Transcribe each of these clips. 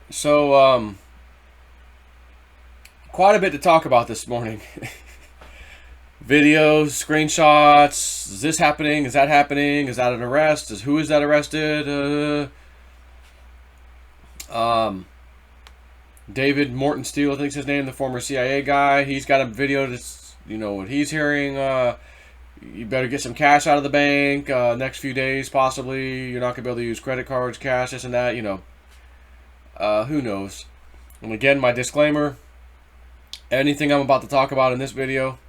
So, quite a bit to talk about this morning. Videos, screenshots. Is this happening? Is that happening? Is that an arrest? Who is that arrested? David Morton Steele, I think is his name, the former CIA guy. He's got a video that's, what he's hearing. You better get some cash out of the bank next few days, possibly. You're not going to be able to use credit cards, cash, this and that. Who knows? And again, my disclaimer, anything I'm about to talk about in this video,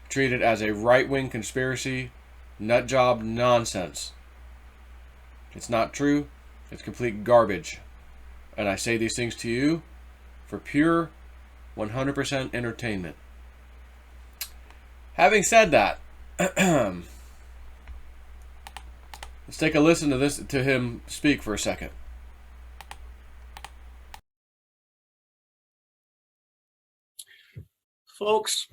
treat it as a right-wing conspiracy, nut job nonsense. It's not true. It's complete garbage. And I say these things to you for pure 100% entertainment. Having said that, let's take a listen to him speak for a second. Folks,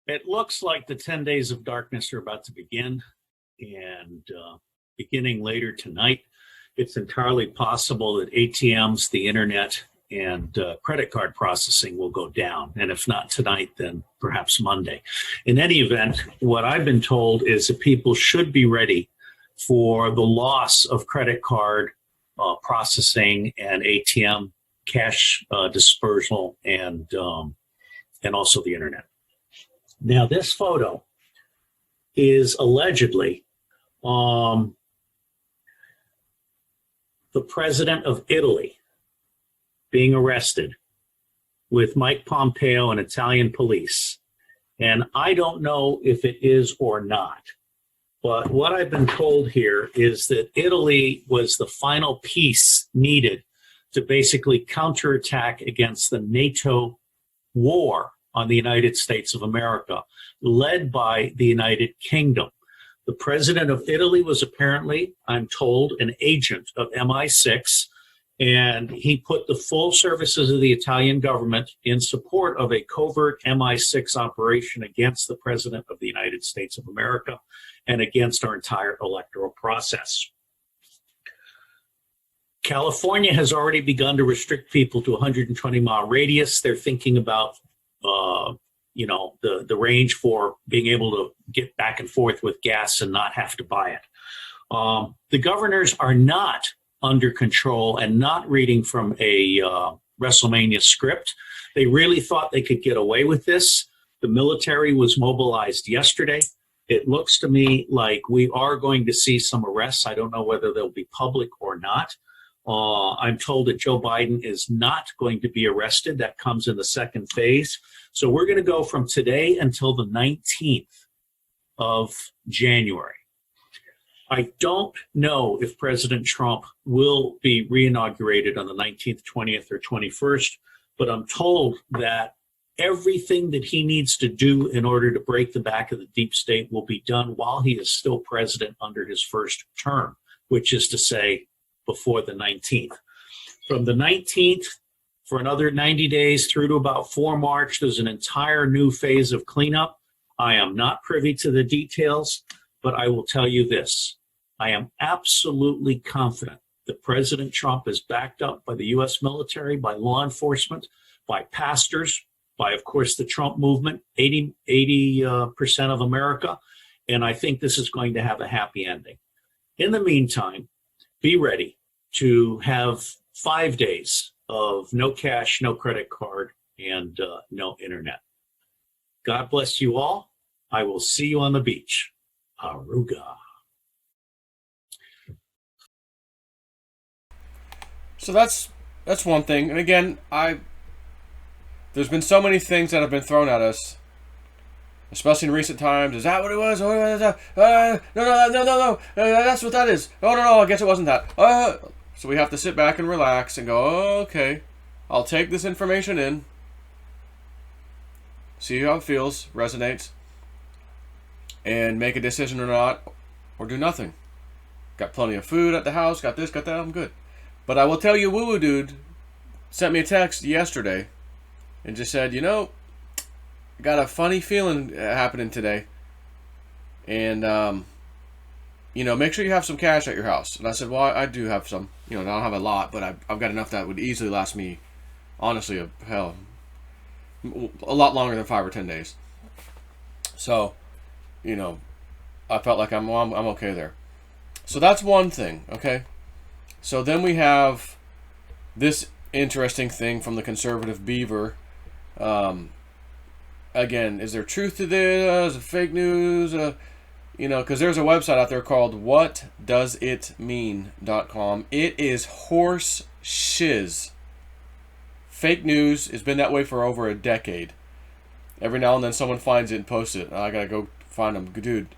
it looks like the 10 days of darkness are about to begin, and beginning later tonight, it's entirely possible that ATMs, the internet, and credit card processing will go down. And if not tonight, then perhaps Monday. In any event, what I've been told is that people should be ready for the loss of credit card processing and ATM cash dispersal and also the internet. Now, this photo is allegedly the president of Italy being arrested with Mike Pompeo and Italian police. And I don't know if it is or not. But what I've been told here is that Italy was the final piece needed to basically counterattack against the NATO war on the United States of America, led by the United Kingdom. The president of Italy was apparently, I'm told, an agent of MI6, and he put the full services of the Italian government in support of a covert MI6 operation against the president of the United States of America and against our entire electoral process. California has already begun to restrict people to 120-mile radius. They're thinking about the range for being able to get back and forth with gas and not have to buy it. The governors are not under control and not reading from a WrestleMania script. They really thought they could get away with this. The military was mobilized yesterday. It looks to me like we are going to see some arrests. I don't know whether they'll be public or not. I'm told that Joe Biden is not going to be arrested. That comes in the second phase. So we're going to go from today until the 19th of January. I don't know if President Trump will be reinaugurated on the 19th, 20th, or 21st, but I'm told that everything that he needs to do in order to break the back of the deep state will be done while he is still president under his first term, which is to say, before the 19th. From the 19th, for another 90 days through to about 4 March, there's an entire new phase of cleanup. I am not privy to the details, but I will tell you this. I am absolutely confident that President Trump is backed up by the U.S. military, by law enforcement, by pastors, by, of course, the Trump movement, 80% of America. And I think this is going to have a happy ending. In the meantime, be ready to have 5 days of no cash, no credit card, and no internet. God bless you all. I will see you on the beach. Aruga. So that's one thing. And again, there's been so many things that have been thrown at us, especially in recent times. Is that what it was? No. That's what that is. Oh, no, I guess it wasn't that. So we have to sit back and relax and go, oh, okay, I'll take this information in, see how it feels, resonates, and make a decision or not, or do nothing. Got plenty of food at the house, got this, got that, I'm good. But I will tell you, Woo Woo Dude sent me a text yesterday and just said, got a funny feeling happening today. And make sure you have some cash at your house. And I said, well, I do have some. I don't have a lot, but I've got enough that would easily last me, honestly, a lot longer than 5 or 10 days. So, I felt like I'm okay there. So that's one thing, okay? So then we have this interesting thing from the conservative beaver. Again, is there truth to this? Is it fake news? Because there's a website out there called whatdoesitmean.com. It is horse shiz. Fake news has been that way for over a decade. Every now and then someone finds it and posts it. I gotta go find them. Dude,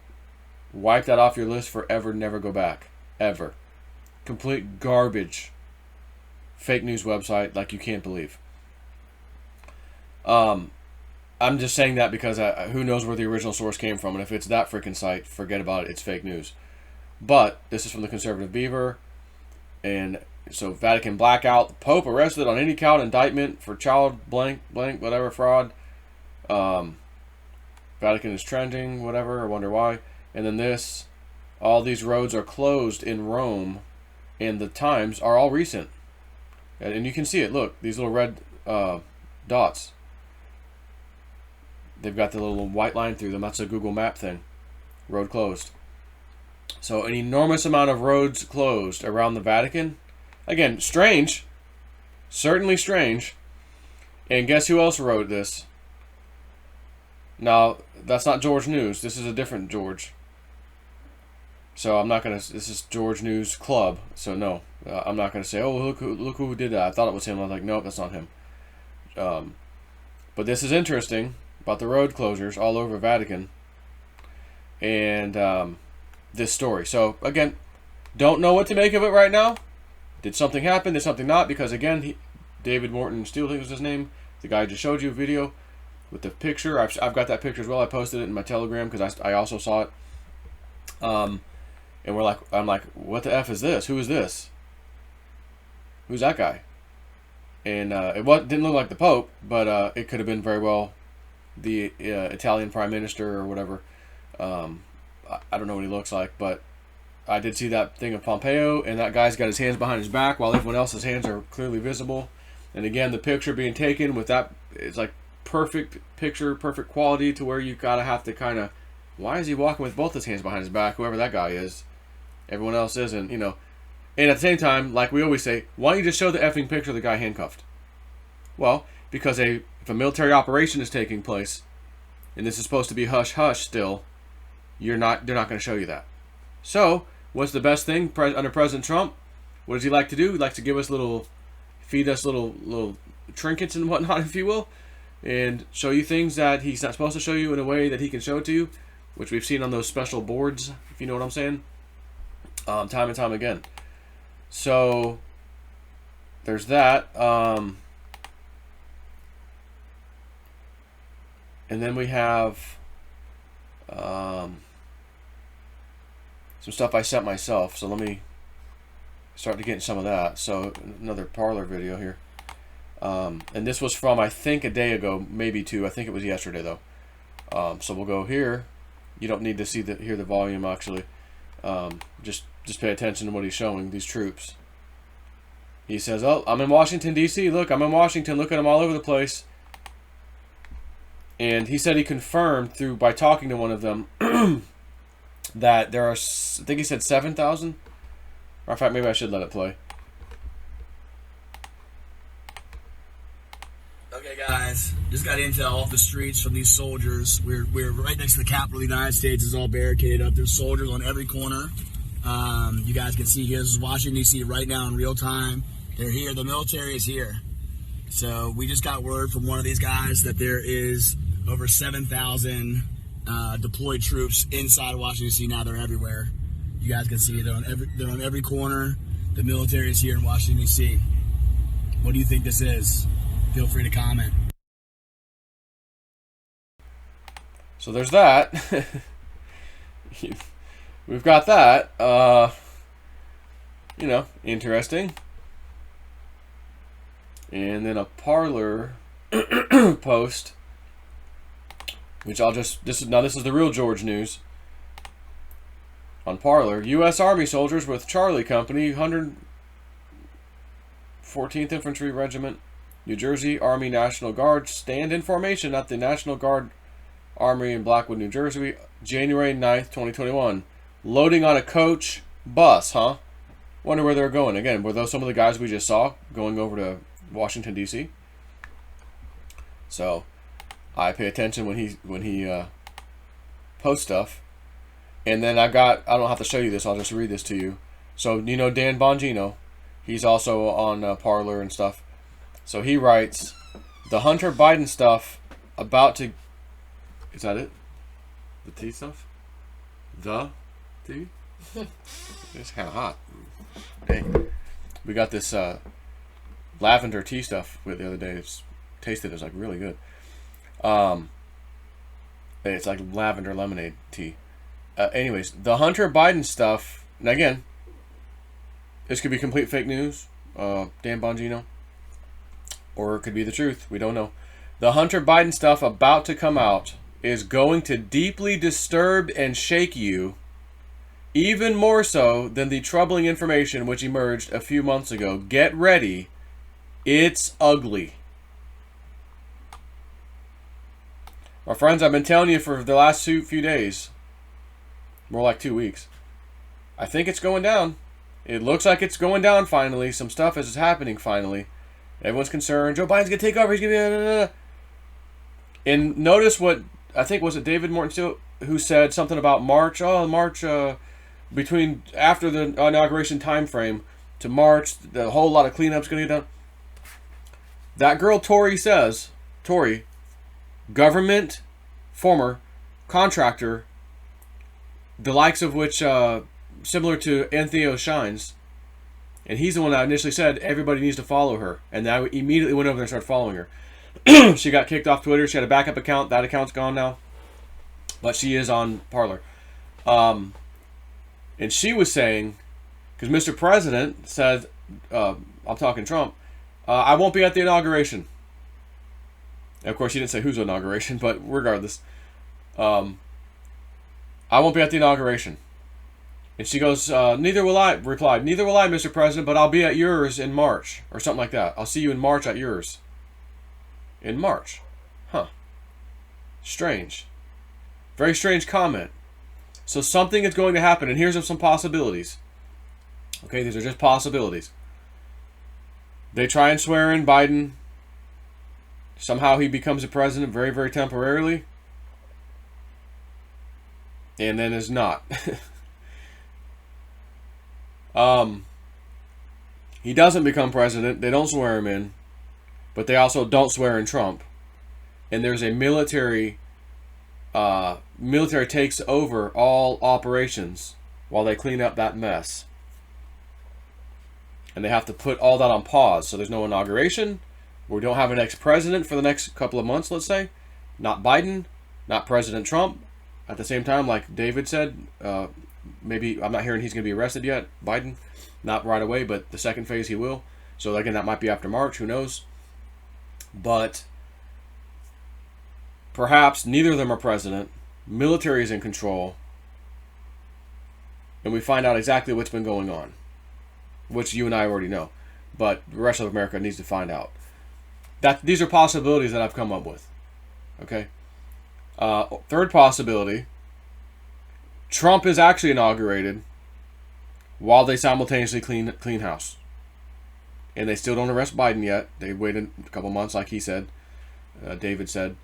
wipe that off your list forever. Never go back. Ever. Complete garbage. Fake news website like you can't believe. I'm just saying that because who knows where the original source came from. And if it's that freaking site, forget about it. It's fake news. But this is from the conservative beaver. And so Vatican blackout. The Pope arrested on any count indictment for child blank whatever fraud. Vatican is trending, whatever, I wonder why. And then this, all these roads are closed in Rome, and the times are all recent. And you can see it, look, these little red dots. They've got the little white line through them. That's a Google map thing. Road closed. So an enormous amount of roads closed around the Vatican. Again, strange. Certainly strange. And guess who else wrote this? Now, that's not George News. This is a different George. So I'm not going to... This is George News Club. So no. I'm not going to say, oh, look who did that. I thought it was him. I was like, nope, that's not him. But this is interesting about the road closures all over Vatican. And this story. So, again, don't know what to make of it right now. Did something happen? Did something not? Because, again, David Morton Steele, I think was his name. The guy I just showed you a video with the picture. I've got that picture as well. I posted it in my Telegram because I also saw it. And I'm like, what the F is this? Who is this? Who's that guy? And didn't look like the Pope, but it could have been very well the Italian Prime Minister or whatever. I don't know what he looks like, but I did see that thing of Pompeo, and that guy's got his hands behind his back while everyone else's hands are clearly visible. And again, the picture being taken with that, it's like perfect picture, perfect quality to where you gotta have to kind of, why is he walking with both his hands behind his back, whoever that guy is? Everyone else isn't, And at the same time, like we always say, why don't you just show the effing picture of the guy handcuffed? Well, because if a military operation is taking place, and this is supposed to be hush-hush still, they're not going to show you that. So, what's the best thing under President Trump? What does he like to do? He likes to feed us little trinkets and whatnot, if you will, and show you things that he's not supposed to show you in a way that he can show it to you, which we've seen on those special boards, if you know what I'm saying, time and time again. So, there's that. And then we have some stuff I sent myself. So let me start to get in some of that. So another Parler video here. And this was from, I think, a day ago, maybe two. I think it was yesterday, though. So we'll go here. You don't need to hear the volume, actually. Just pay attention to what he's showing, these troops. He says, oh, I'm in Washington, D.C. Look, I'm in Washington. Look at them all over the place. And he said he confirmed by talking to one of them that there are, I think he said 7,000. Or in fact, maybe I should let it play. Okay, guys, just got intel off the streets from these soldiers. We're right next to the Capitol of the United States. It's all barricaded up. There's soldiers on every corner. You guys can see here, this is Washington, D.C. right now in real time. They're here. The military is here. So we just got word from one of these guys that there is over 7,000 deployed troops inside of Washington, D.C. Now they're everywhere. You guys can see they're on every corner. The military is here in Washington, D.C. What do you think this is? Feel free to comment. So there's that. We've got that. Interesting. And then a Parler post, which this is the real George News. on Parler. U.S. Army soldiers with Charlie Company, 114th Infantry Regiment, New Jersey Army National Guard stand in formation at the National Guard Armory in Blackwood, New Jersey, January 9th, 2021. Loading on a coach bus, huh? Wonder where they're going. Again, were those some of the guys we just saw going over to Washington, D.C.? So, I pay attention when he posts stuff. And then I don't have to show you this, I'll just read this to you. So, you know Dan Bongino, he's also on Parler and stuff. So he writes, the Hunter Biden stuff about to... Is that it? The tea stuff? The tea? It's kind of hot. Hey, we got this lavender tea stuff the other day. It's tasted. It was like really good. It's like lavender lemonade tea. Anyways, the Hunter Biden stuff. And again, this could be complete fake news. Dan Bongino, or it could be the truth. We don't know. The Hunter Biden stuff about to come out is going to deeply disturb and shake you, even more so than the troubling information which emerged a few months ago. Get ready. It's ugly. My friends, I've been telling you for the last few days, more like 2 weeks, I think it's going down. It looks like it's going down finally. Some stuff is happening finally. Everyone's concerned. Joe Biden's going to take over. He's going to be... And notice what, I think, was it David Morton Steele who said something about March? Oh, March, between after the inauguration time frame to March, the whole lot of cleanup's going to get done. That girl Tori says, government, former contractor, the likes of which, similar to Antheo Shines, and he's the one that initially said everybody needs to follow her, and I immediately went over there and started following her. She got kicked off Twitter. She had a backup account. That account's gone now, but she is on Parler. And she was saying, because Mr. President said, I'm talking Trump, I won't be at the inauguration. And of course, she didn't say whose inauguration, but regardless, I won't be at the inauguration. And she goes, neither will I, replied, neither will I, Mr. President, but I'll be at yours in March, or something like that. I'll see you in March at yours. In March. Huh. Strange. Very strange comment. So something is going to happen, and here's some possibilities. Okay, these are just possibilities. They try and swear in Biden. Somehow he becomes a president very, very temporarily. And then is not. He doesn't become president. They don't swear him in. But they also don't swear in Trump. And there's a military takes over all operations while they clean up that mess. And they have to put all that on pause. So there's no inauguration. We don't have an ex-president for the next couple of months, let's say. Not Biden, not President Trump. At the same time, like David said, maybe, I'm not hearing he's going to be arrested yet. Biden, not right away, but the second phase he will. So again, that might be after March, who knows. But perhaps neither of them are president. Military is in control. And we find out exactly what's been going on. Which you and I already know. But the rest of America needs to find out. These are possibilities that I've come up with. Okay? Third possibility. Trump is actually inaugurated while they simultaneously clean house. And they still don't arrest Biden yet. They waited a couple months, like he said, David said,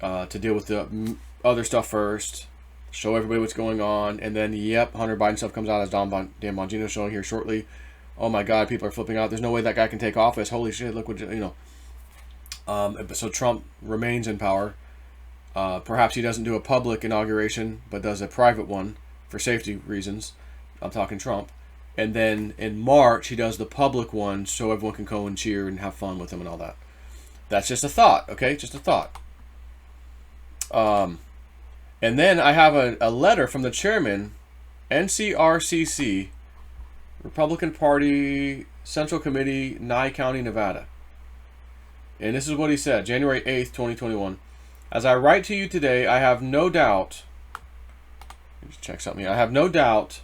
to deal with the other stuff first, show everybody what's going on, and then, yep, Hunter Biden stuff comes out as Dan Bongino showing here shortly. Oh my God, people are flipping out. There's no way that guy can take office. Holy shit, look what, so Trump remains in power. Perhaps he doesn't do a public inauguration, but does a private one for safety reasons. I'm talking Trump. And then in March, he does the public one so everyone can go and cheer and have fun with him and all that. That's just a thought, okay? Just a thought. And then I have a letter from the chairman, NCRCC, Republican Party, Central Committee, Nye County, Nevada. And this is what he said, January 8th, 2021. As I write to you today, I have no doubt, Just check something. I have no doubt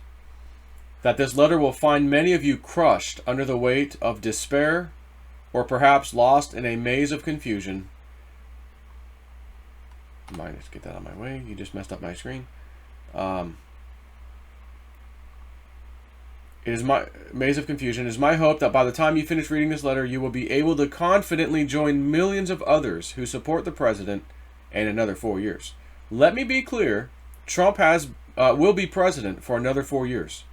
that this letter will find many of you crushed under the weight of despair, or perhaps lost in a maze of confusion. Minus, get that out of my way. You just messed up my screen. It is my maze of confusion. It is my hope that by the time you finish reading this letter, you will be able to confidently join millions of others who support the president and another 4 years. Let me be clear. Trump will be president for another 4 years.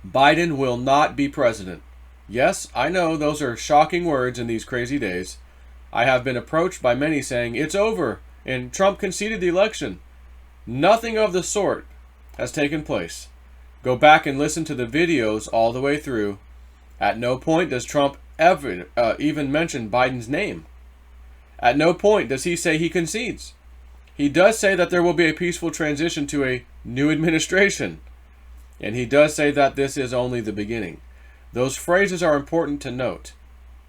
Biden will not be president. Yes, I know those are shocking words in these crazy days. I have been approached by many saying it's over and Trump conceded the election. Nothing of the sort has taken place. Go back and listen to the videos all the way through. At no point does Trump ever even mention Biden's name. At no point does he say he concedes. He does say that there will be a peaceful transition to a new administration. And he does say that this is only the beginning. Those phrases are important to note.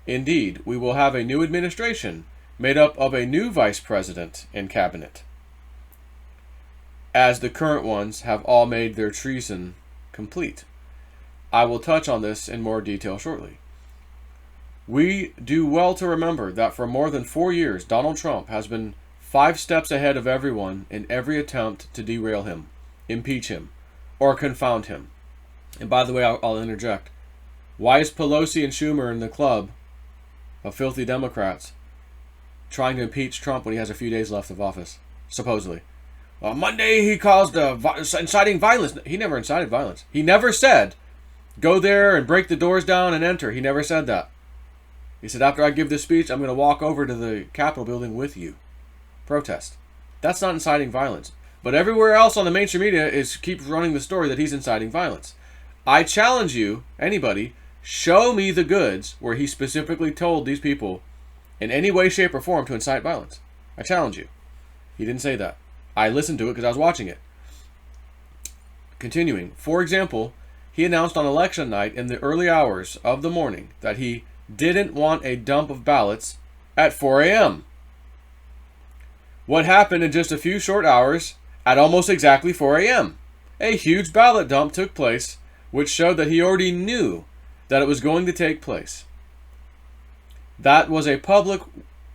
Indeed, we will have a new administration made up of a new vice president and cabinet, as the current ones have all made their treason complete. I will touch on this in more detail shortly. We do well to remember that for more than 4 years, Donald Trump has been 5 steps ahead of everyone in every attempt to derail him, impeach him, or confound him. And by the way, I'll interject. Why is Pelosi and Schumer in the club of filthy Democrats trying to impeach Trump when he has a few days left of office, supposedly? On Monday, he caused inciting violence. He never incited violence. He never said, go there and break the doors down and enter. He never said that. He said, after I give this speech, I'm going to walk over to the Capitol building with you. Protest. That's not inciting violence. But everywhere else on the mainstream media keeps running the story that he's inciting violence. I challenge you, anybody, show me the goods where he specifically told these people in any way, shape, or form to incite violence. I challenge you. He didn't say that. I listened to it because I was watching it. Continuing. For example, he announced on election night in the early hours of the morning that he didn't want a dump of ballots at 4 a.m. What happened in just a few short hours at almost exactly 4 a.m.? A huge ballot dump took place, which showed that he already knew that it was going to take place. That was a public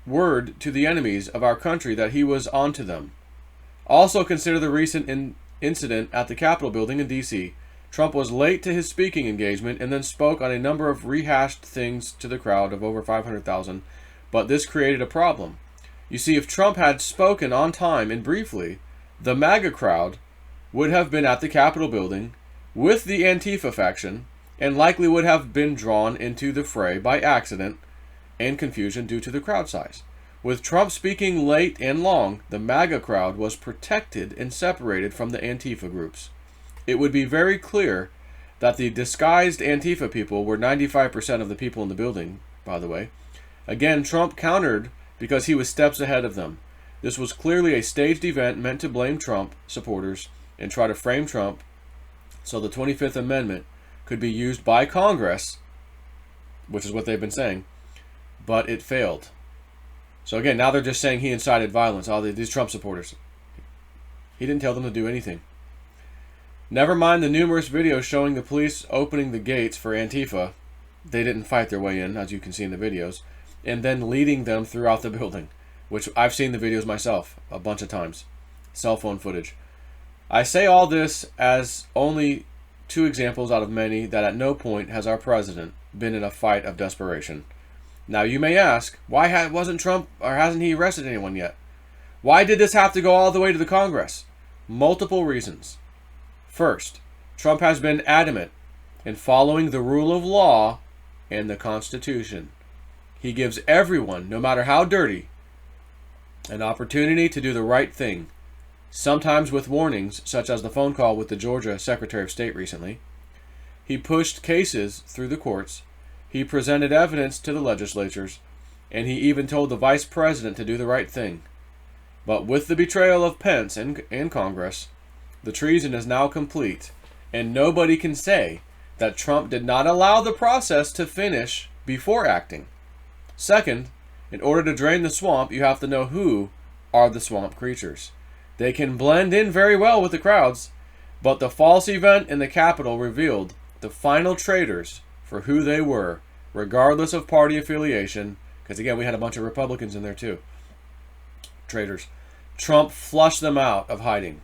word to the enemies of our country that he was onto them. Also consider the recent incident at the Capitol building in D.C. Trump was late to his speaking engagement and then spoke on a number of rehashed things to the crowd of over 500,000, but this created a problem. You see, if Trump had spoken on time and briefly, the MAGA crowd would have been at the Capitol building with the Antifa faction and likely would have been drawn into the fray by accident and confusion due to the crowd size. With Trump speaking late and long, the MAGA crowd was protected and separated from the Antifa groups. It would be very clear that the disguised Antifa people were 95% of the people in the building, by the way. Again, Trump countered because he was steps ahead of them. This was clearly a staged event meant to blame Trump supporters and try to frame Trump so the 25th Amendment could be used by Congress, which is what they've been saying, but it failed. So again, now they're just saying he incited violence, all these Trump supporters. He didn't tell them to do anything. Never mind the numerous videos showing the police opening the gates for Antifa. They didn't fight their way in, as you can see in the videos, and then leading them throughout the building, which I've seen the videos myself a bunch of times. Cell phone footage. I say all this as only 2 examples out of many that at no point has our president been in a fight of desperation. Now you may ask, why wasn't Trump, or hasn't he arrested anyone yet? Why did this have to go all the way to the Congress? Multiple reasons. First, Trump has been adamant in following the rule of law and the Constitution. He gives everyone, no matter how dirty, an opportunity to do the right thing, sometimes with warnings, such as the phone call with the Georgia Secretary of State recently. He pushed cases through the courts. He presented evidence to the legislatures, and he even told the vice president to do the right thing. But with the betrayal of Pence and Congress, the treason is now complete, and nobody can say that Trump did not allow the process to finish before acting. Second, in order to drain the swamp, you have to know who are the swamp creatures. They can blend in very well with the crowds. But the false event in the Capitol revealed the final traitors for who they were, regardless of party affiliation, because again, we had a bunch of Republicans in there too. Traitors. Trump flushed them out of hiding.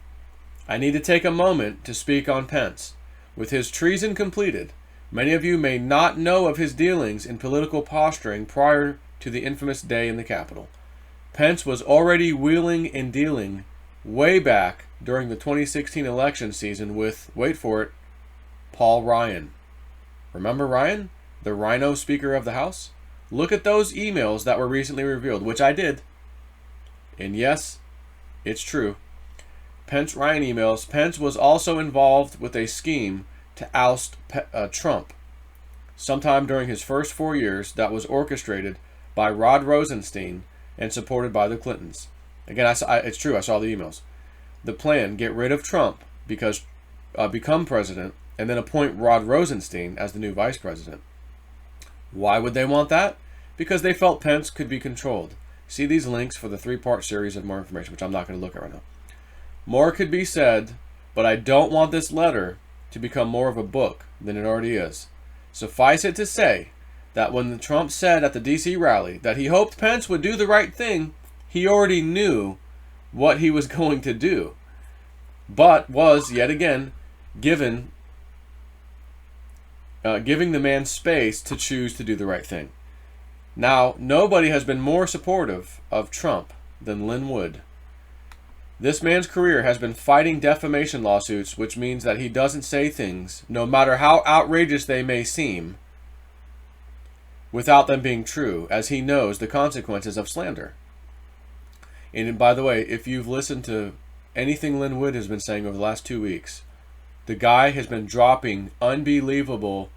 I need to take a moment to speak on Pence. With his treason completed, many of you may not know of his dealings in political posturing prior to the infamous day in the Capitol. Pence was already wheeling and dealing way back during the 2016 election season with, wait for it, Paul Ryan. Remember Ryan? The Rhino Speaker of the House? Look at those emails that were recently revealed, which I did. And yes, it's true. Pence-Ryan emails. Pence was also involved with a scheme to oust Trump sometime during his first 4 years that was orchestrated by Rod Rosenstein and supported by the Clintons. Again, it's true. I saw the emails. The plan, get rid of Trump, become president, and then appoint Rod Rosenstein as the new vice president. Why would they want that? Because they felt Pence could be controlled. See these links for the 3-part series of more information, which I'm not going to look at right now. More could be said, but I don't want this letter to become more of a book than it already is. Suffice it to say that when Trump said at the D.C. rally that he hoped Pence would do the right thing, he already knew what he was going to do, but was, yet again, giving the man space to choose to do the right thing. Now, nobody has been more supportive of Trump than Lin Wood. This man's career has been fighting defamation lawsuits, which means that he doesn't say things, no matter how outrageous they may seem, without them being true, as he knows the consequences of slander. And by the way, if you've listened to anything Lin Wood has been saying over the last 2 weeks, the guy has been dropping unbelievable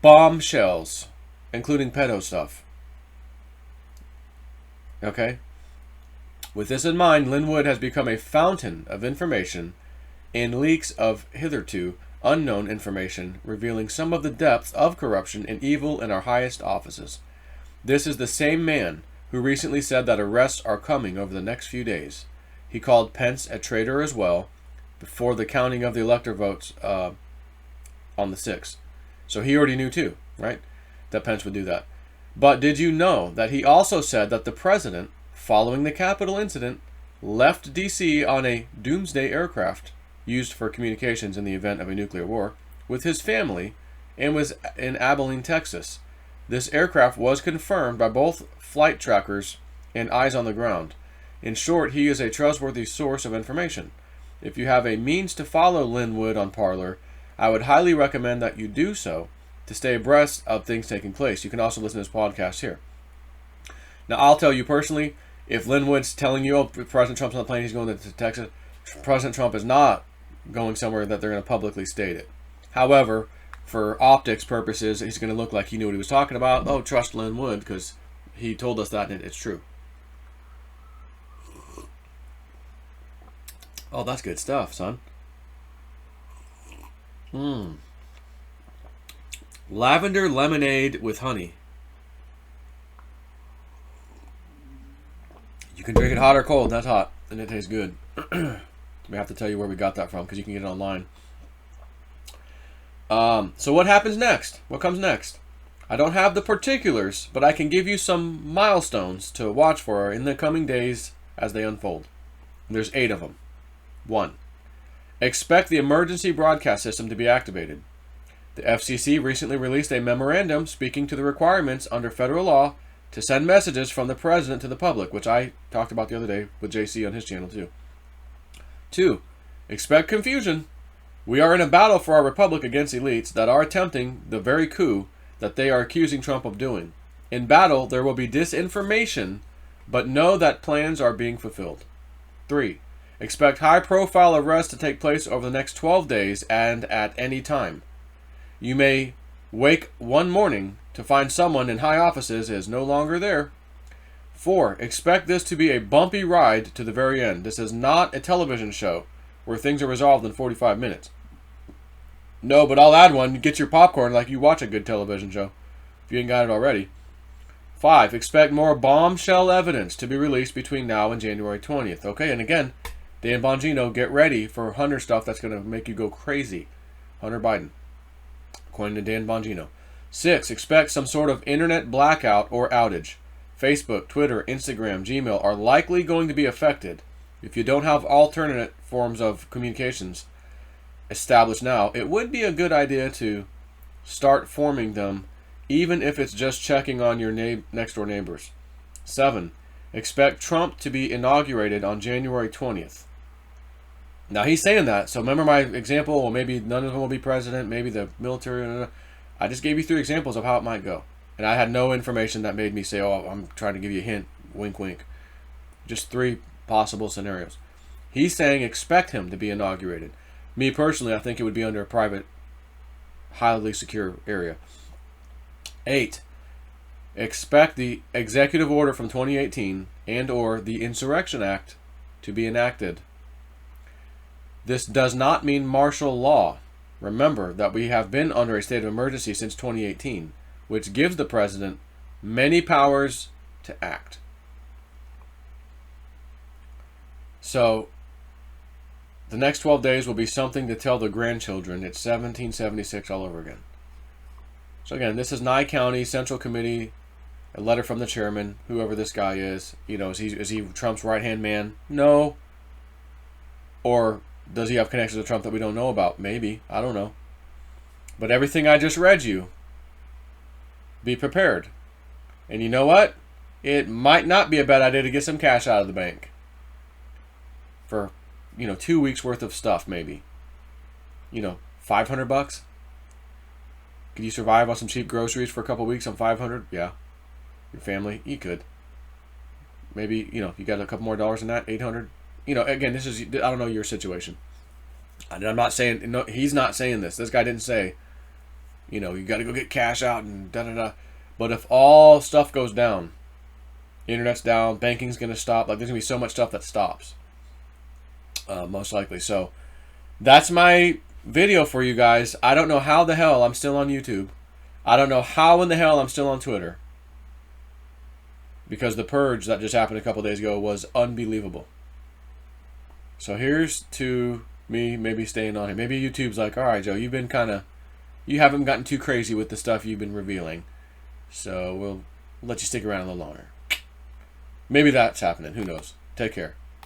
bombshells, including pedo stuff. Okay? With this in mind, Lin Wood has become a fountain of information and leaks of hitherto unknown information, revealing some of the depths of corruption and evil in our highest offices. This is the same man who recently said that arrests are coming over the next few days. He called Pence a traitor as well before the counting of the elector votes on the 6th. So he already knew too, right, that Pence would do that. But did you know that he also said that the president, following the Capitol incident, left D.C. on a doomsday aircraft used for communications in the event of a nuclear war with his family and was in Abilene, Texas. This aircraft was confirmed by both flight trackers and eyes on the ground. In short, he is a trustworthy source of information. If you have a means to follow Lin Wood on Parler, I would highly recommend that you do so to stay abreast of things taking place. You can also listen to this podcast here. Now, I'll tell you personally, if Lin Wood's telling you, oh, President Trump's on the plane, he's going to Texas, President Trump is not going somewhere that they're going to publicly state it. However, for optics purposes, he's going to look like he knew what he was talking about. Oh, trust Lin Wood, because he told us that and it's true. Oh, that's good stuff, son. Lavender lemonade with honey. You can drink it hot or cold. That's hot, and it tastes good. We have to tell you where we got that from because you can get it online. So what happens next? What comes next? I don't have the particulars, but I can give you some milestones to watch for in the coming days as they unfold. There's 8 of them. 1. Expect the emergency broadcast system to be activated. The FCC recently released a memorandum speaking to the requirements under federal law to send messages from the president to the public, which I talked about the other day with JC on his channel too. 2. Expect confusion. We are in a battle for our republic against elites that are attempting the very coup that they are accusing Trump of doing. In battle, there will be disinformation, but know that plans are being fulfilled. 3. Expect high-profile arrests to take place over the next 12 days and at any time. You may wake one morning to find someone in high offices is no longer there. 4. Expect this to be a bumpy ride to the very end. This is not a television show where things are resolved in 45 minutes. No, but I'll add one. Get your popcorn like you watch a good television show, if you ain't got it already. 5. Expect more bombshell evidence to be released between now and January 20th. Okay, and again, Dan Bongino, get ready for Hunter stuff that's going to make you go crazy. Hunter Biden, according to Dan Bongino. 6, expect some sort of internet blackout or outage. Facebook, Twitter, Instagram, Gmail are likely going to be affected. If you don't have alternate forms of communications established now, it would be a good idea to start forming them, even if it's just checking on your next door neighbors. 7, expect Trump to be inaugurated on January 20th. Now he's saying that, so remember my example, well, maybe none of them will be president, maybe the military. I just gave you 3 examples of how it might go. And I had no information that made me say, oh, I'm trying to give you a hint, wink, wink. Just 3 possible scenarios. He's saying expect him to be inaugurated. Me personally, I think it would be under a private, highly secure area. 8, expect the executive order from 2018 and or the Insurrection Act to be enacted. This does not mean martial law. Remember that we have been under a state of emergency since 2018, which gives the president many powers to act. So, the next 12 days will be something to tell the grandchildren. It's 1776 all over again. So again, this is Nye County Central Committee, a letter from the chairman, whoever this guy is. You know, is he Trump's right-hand man? No. Or does he have connections to Trump that we don't know about? Maybe. I don't know. But everything I just read you, be prepared. And you know what? It might not be a bad idea to get some cash out of the bank. For, 2 weeks worth of stuff, maybe. $500? Could you survive on some cheap groceries for a couple weeks on $500? Yeah. Your family, you could. Maybe, you got a couple more dollars than that, $800. Again, this is, I don't know your situation. And I'm not saying, no, he's not saying this. This guy didn't say, you got to go get cash out and da-da-da. But if all stuff goes down, internet's down, banking's going to stop, there's going to be so much stuff that stops. Most likely. So, that's my video for you guys. I don't know how the hell I'm still on YouTube. I don't know how in the hell I'm still on Twitter. Because the purge that just happened a couple days ago was unbelievable. So here's to me maybe staying on here. Maybe YouTube's like, all right, Joe, you haven't gotten too crazy with the stuff you've been revealing. So we'll let you stick around a little longer. Maybe that's happening. Who knows? Take care.